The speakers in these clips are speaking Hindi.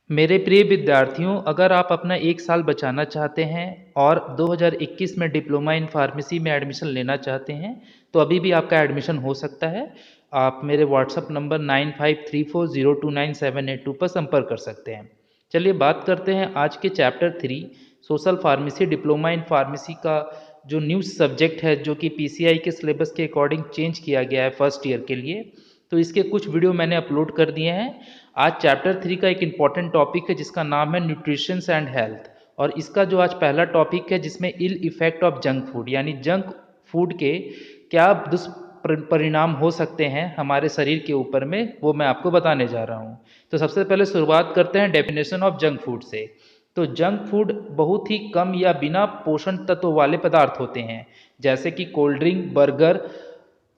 मेरे प्रिय विद्यार्थियों, अगर आप अपना 1 साल बचाना चाहते हैं और 2021 में डिप्लोमा इन फार्मेसी में एडमिशन लेना चाहते हैं, तो अभी भी आपका एडमिशन हो सकता है। आप मेरे व्हाट्सएप नंबर 9534029782 पर संपर्क कर सकते हैं। चलिए बात करते हैं आज के chapter 3 social pharmacy diploma in pharmacy का जो न्यू सब्जेक्ट है, जो कि पीसीआई के सिलेबस के अकॉर्डिंग चेंज किया गया है फर्स्ट ईयर के लिए। तो इसके कुछ वीडियो मैंने अपलोड कर दिए हैं। आज चैप्टर 3 का एक इम्पॉर्टेंट टॉपिक है जिसका नाम है न्यूट्रिशंस एंड हेल्थ, और इसका जो आज पहला टॉपिक है जिसमें ill effect of junk food, यानी जंक फूड के क्या दुष्परिणाम हो सकते हैं हमारे शरीर के ऊपर में, वो मैं आपको बताने जा रहा हूँ। तो सबसे पहले शुरुआत करते हैं डेफिनेशन ऑफ जंक फूड से। तो जंक फूड बहुत ही कम या बिना पोषण तत्व वाले पदार्थ होते हैं, जैसे कि कोल्ड ड्रिंक, बर्गर,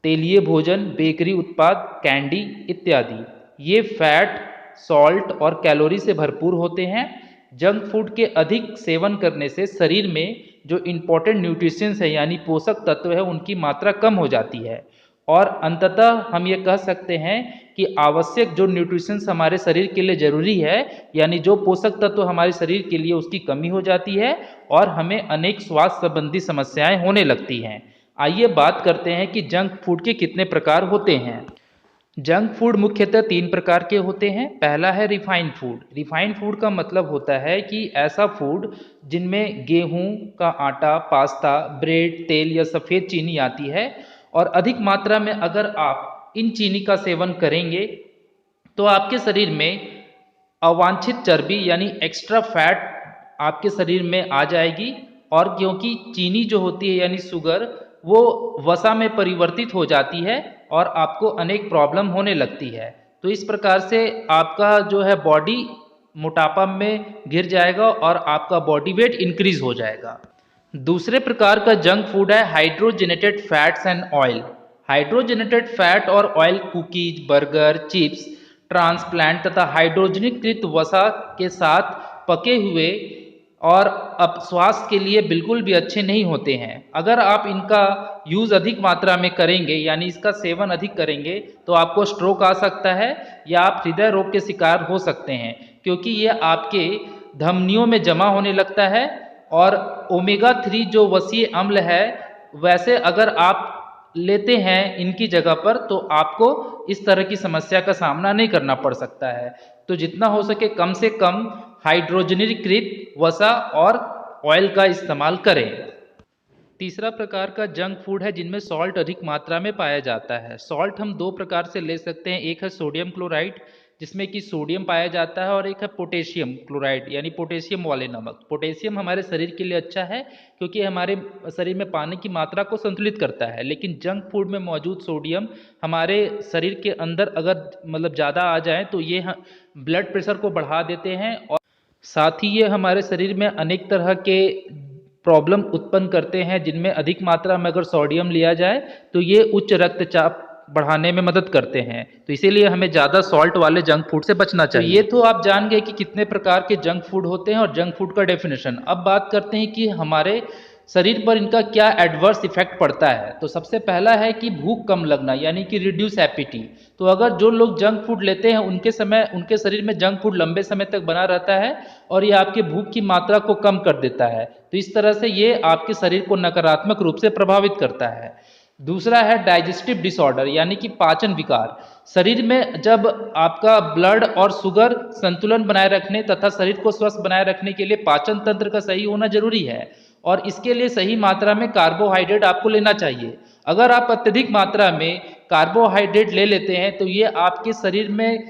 तेलीय भोजन, बेकरी उत्पाद, कैंडी इत्यादि। ये फैट, सॉल्ट और कैलोरी से भरपूर होते हैं। जंक फूड के अधिक सेवन करने से शरीर में जो इम्पोर्टेंट न्यूट्रिशंस है यानी पोषक तत्व है उनकी मात्रा कम हो जाती है, और अंततः हम ये कह सकते हैं कि आवश्यक जो न्यूट्रिशंस हमारे शरीर के लिए जरूरी है, यानी जो पोषक तत्व हमारे शरीर के लिए, उसकी कमी हो जाती है और हमें अनेक स्वास्थ्य संबंधी समस्याएं होने लगती हैं। आइए बात करते हैं कि जंक फूड के कितने प्रकार होते हैं। जंक फूड मुख्यतः 3 प्रकार के होते हैं। पहला है रिफाइंड फूड। रिफाइंड फूड का मतलब होता है कि ऐसा फूड जिनमें गेहूं का आटा, पास्ता, ब्रेड, तेल या सफ़ेद चीनी आती है, और अधिक मात्रा में अगर आप इन चीनी का सेवन करेंगे तो आपके शरीर में अवांछित चर्बी यानी एक्स्ट्रा फैट आपके शरीर में आ जाएगी, और क्योंकि चीनी जो होती है यानी शुगर, वो वसा में परिवर्तित हो जाती है और आपको अनेक प्रॉब्लम होने लगती है। तो इस प्रकार से आपका जो है बॉडी मोटापा में गिर जाएगा और आपका बॉडी वेट इंक्रीज हो जाएगा। दूसरे प्रकार का जंक फूड है hydrogenated fats and oil. Hydrogenated fat और oil cookies, burger, chips, transplant तथा हाइड्रोजनीकृत वसा के साथ पके हुए और अब स्वास्थ्य के लिए बिल्कुल भी अच्छे नहीं होते हैं। अगर आप इनका यूज़ अधिक मात्रा में करेंगे यानी इसका सेवन अधिक करेंगे तो आपको स्ट्रोक आ सकता है या आप हृदय रोग के शिकार हो सकते हैं, क्योंकि ये आपके धमनियों में जमा होने लगता है। और ओमेगा 3 जो वसीय अम्ल है, वैसे अगर आप लेते हैं इनकी जगह पर तो आपको इस तरह की समस्या का सामना नहीं करना पड़ सकता है। तो जितना हो सके कम से कम हाइड्रोजनीकृत वसा और ऑयल का इस्तेमाल करें। तीसरा प्रकार का जंक फूड है जिनमें सॉल्ट अधिक मात्रा में पाया जाता है। सॉल्ट हम 2 प्रकार से ले सकते हैं। एक है सोडियम क्लोराइड जिसमें कि सोडियम पाया जाता है, और एक है पोटेशियम क्लोराइड यानी पोटेशियम वाले नमक। पोटेशियम हमारे शरीर के लिए अच्छा है क्योंकि हमारे शरीर में पानी की मात्रा को संतुलित करता है, लेकिन जंक फूड में मौजूद सोडियम हमारे शरीर के अंदर अगर मतलब ज़्यादा आ जाए तो ये ब्लड प्रेशर को बढ़ा देते हैं, और साथ ही ये हमारे शरीर में अनेक तरह के प्रॉब्लम उत्पन्न करते हैं, जिनमें अधिक मात्रा में अगर सोडियम लिया जाए तो ये उच्च रक्तचाप बढ़ाने में मदद करते हैं। तो इसीलिए हमें ज़्यादा सॉल्ट वाले जंक फूड से बचना चाहिए। तो ये तो आप जान गए कि कितने प्रकार के जंक फूड होते हैं और जंक फूड का डेफिनेशन। अब बात करते हैं कि हमारे शरीर पर इनका क्या एडवर्स इफेक्ट पड़ता है। तो सबसे पहला है कि भूख कम लगना यानी कि रिड्यूस एपिटी। तो अगर जो लोग जंक फूड लेते हैं उनके शरीर में जंक फूड लंबे समय तक बना रहता है और ये आपके भूख की मात्रा को कम कर देता है। तो इस तरह से ये आपके शरीर को नकारात्मक रूप से प्रभावित करता है। दूसरा है डाइजेस्टिव डिसऑर्डर यानी कि पाचन विकार। शरीर में जब आपका ब्लड और शुगर संतुलन बनाए रखने तथा शरीर को स्वस्थ बनाए रखने के लिए पाचन तंत्र का सही होना जरूरी है, और इसके लिए सही मात्रा में कार्बोहाइड्रेट आपको लेना चाहिए। अगर आप अत्यधिक मात्रा में कार्बोहाइड्रेट ले लेते हैं तो ये आपके शरीर में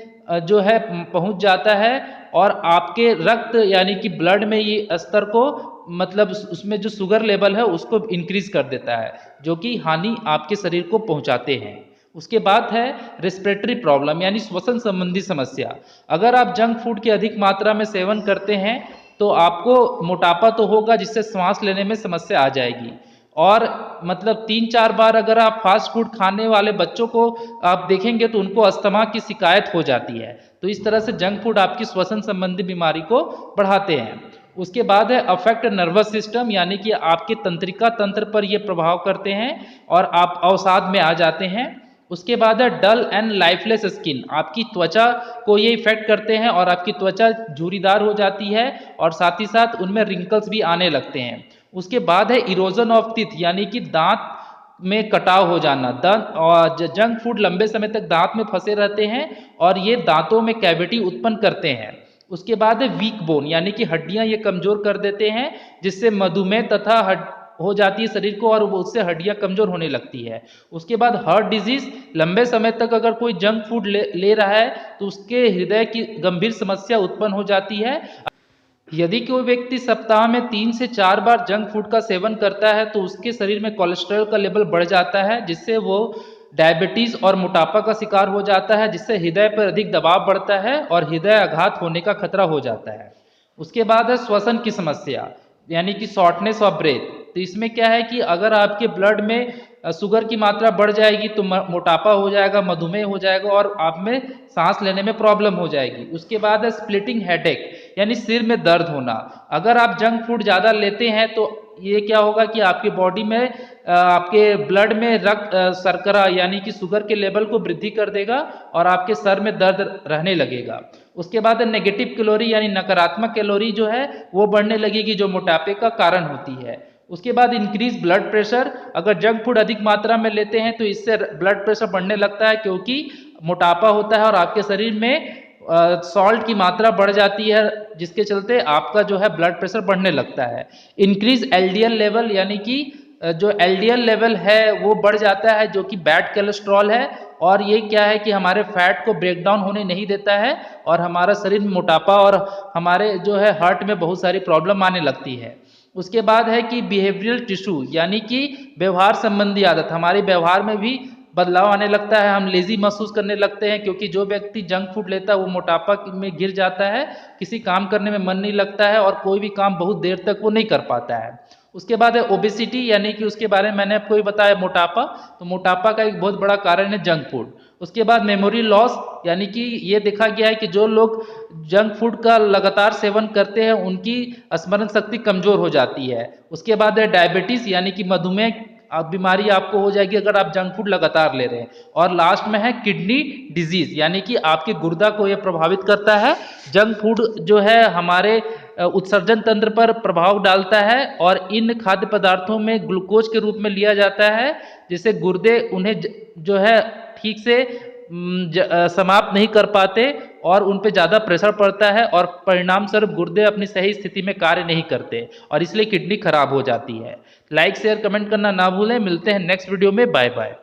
जो है पहुंच जाता है और आपके रक्त यानी कि ब्लड में ये स्तर को मतलब उसमें जो शुगर लेवल है उसको इंक्रीज कर देता है, जो कि हानि आपके शरीर को पहुंचाते हैं। उसके बाद है रेस्पिरेटरी प्रॉब्लम यानी श्वसन संबंधी समस्या। अगर आप जंक फूड की अधिक मात्रा में सेवन करते हैं तो आपको मोटापा तो होगा, जिससे सांस लेने में समस्या आ जाएगी। और मतलब 3-4 बार अगर आप फास्ट फूड खाने वाले बच्चों को आप देखेंगे तो उनको अस्थमा की शिकायत हो जाती है। तो इस तरह से जंक फूड आपकी श्वसन संबंधी बीमारी को बढ़ाते हैं। उसके बाद है अफेक्ट नर्वस सिस्टम यानी कि आपके तंत्रिका तंत्र पर ये प्रभाव करते हैं और आप अवसाद में आ जाते हैं। उसके बाद है डल एंड लाइफलेस स्किन, आपकी त्वचा को ये इफेक्ट करते हैं और आपकी त्वचा झुर्रीदार हो जाती है और साथ ही साथ उनमें रिंकल्स भी आने लगते हैं। उसके बाद है इरोजन ऑफ टीथ, यानी कि दांत में कटाव हो जाना। दांत और जंक फूड लंबे समय तक दांत में फंसे रहते हैं और ये दांतों में कैविटी उत्पन्न करते हैं। उसके बाद है वीक बोन, यानी कि हड्डियां ये कमजोर कर देते हैं, जिससे मधुमेह तथा हो जाती है शरीर को और उससे हड्डियां कमजोर होने लगती है। उसके बाद हार्ट डिजीज, लंबे समय तक अगर कोई जंक फूड ले रहा है तो उसके हृदय की गंभीर समस्या उत्पन्न हो जाती है। यदि कोई व्यक्ति सप्ताह में 3 से 4 बार जंक फूड का सेवन करता है तो उसके शरीर में कोलेस्ट्रॉल का लेवल बढ़ जाता है, जिससे वो डायबिटीज और मोटापा का शिकार हो जाता है, जिससे हृदय पर अधिक दबाव बढ़ता है और हृदय आघात होने का खतरा हो जाता है। उसके बाद है श्वसन की समस्या, यानी कि शॉर्टनेस ऑफ ब्रेथ। तो इसमें क्या है कि अगर आपके ब्लड में शुगर की मात्रा बढ़ जाएगी तो मोटापा हो जाएगा, मधुमेह हो जाएगा और आप में सांस लेने में प्रॉब्लम हो जाएगी। उसके बाद है स्प्लिटिंग हेडेक, यानी सिर में दर्द होना। अगर आप जंक फूड ज़्यादा लेते हैं तो ये क्या होगा कि आपकी बॉडी में आपके ब्लड में रक्त शर्करा यानी कि शुगर के लेवल को वृद्धि कर देगा और आपके सर में दर्द रहने लगेगा। उसके बाद नेगेटिव कैलोरी यानी नकारात्मक कैलोरी जो है वो बढ़ने लगेगी, जो मोटापे का कारण होती है। उसके बाद इंक्रीज ब्लड प्रेशर, अगर जंक फूड अधिक मात्रा में लेते हैं तो इससे ब्लड प्रेशर बढ़ने लगता है, क्योंकि मोटापा होता है और आपके शरीर में सॉल्ट की मात्रा बढ़ जाती है, जिसके चलते आपका जो है ब्लड प्रेशर बढ़ने लगता है। इंक्रीज एलडीएल लेवल, यानी कि जो एलडीएल लेवल है वो बढ़ जाता है, जो कि बैड कोलेस्ट्रॉल है और ये क्या है कि हमारे फैट को ब्रेक डाउन होने नहीं देता है और हमारा शरीर में मोटापा और हमारे जो है हार्ट में बहुत सारी प्रॉब्लम आने लगती है। उसके बाद है कि बिहेवियरल टिश्यू, यानी कि व्यवहार संबंधी आदत, हमारे व्यवहार में भी बदलाव आने लगता है, हम लेजी महसूस करने लगते हैं, क्योंकि जो व्यक्ति जंक फूड लेता है वो मोटापा में गिर जाता है, किसी काम करने में मन नहीं लगता है और कोई भी काम बहुत देर तक वो नहीं कर पाता है। उसके बाद है ओबेसिटी, यानी कि उसके बारे में मैंने आपको बताया मोटापा, तो मोटापा का एक बहुत बड़ा कारण है जंक फूड। उसके बाद मेमोरी लॉस, यानी कि ये देखा गया है कि जो लोग जंक फूड का लगातार सेवन करते हैं उनकी स्मरण शक्ति कमजोर हो जाती है। उसके बाद है डायबिटीज, यानी कि मधुमेह बीमारी आपको हो जाएगी अगर आप जंक फूड लगातार ले रहे हैं। और लास्ट में है किडनी डिजीज, यानी कि आपके गुर्दा को यह प्रभावित करता है। जंक फूड जो है हमारे उत्सर्जन तंत्र पर प्रभाव डालता है और इन खाद्य पदार्थों में ग्लूकोज के रूप में लिया जाता है, जिससे गुर्दे उन्हें जो है ठीक से समाप्त नहीं कर पाते और उन पे ज़्यादा प्रेशर पड़ता है और परिणाम स्वरूप गुर्दे अपनी सही स्थिति में कार्य नहीं करते और इसलिए किडनी खराब हो जाती है। लाइक शेयर कमेंट करना ना भूलें। मिलते हैं नेक्स्ट वीडियो में। Bye bye.